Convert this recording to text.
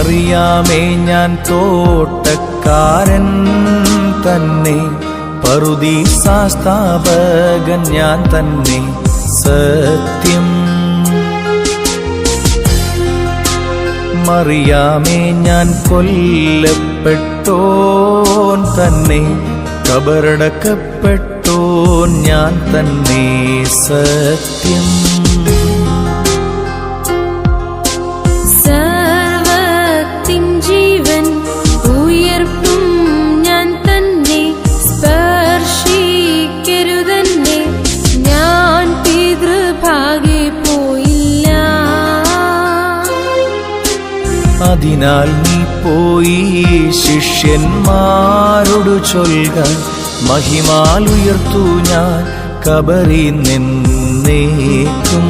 അറിയാമേ ഞാൻ തോട്ടക്കാരൻ തന്നെ, പറുദീസാസ്ഥാപകൻ ഞാൻ തന്നെ സത്യം. അറിയാമേ ഞാൻ കൊല്ലപ്പെട്ടോൻ തന്നെ, കബറടക്കപ്പെട്ടോൻ ഞാൻ തന്നെ സത്യം. സർവ്വത്തിൻ ജീവൻ ഉയർപ്പും ഞാൻ തന്നെ, സ്പർശിക്കരുതന്നെ ഞാൻ പിതൃഭാഗെ പോയില്ല. അതിനാൽ നീ പോയി ശിഷ്യന്മാരോടു ചൊൽക, മഹിമാലുയർത്തു ഞാൻ കബറിൽ നിന്നേക്കും.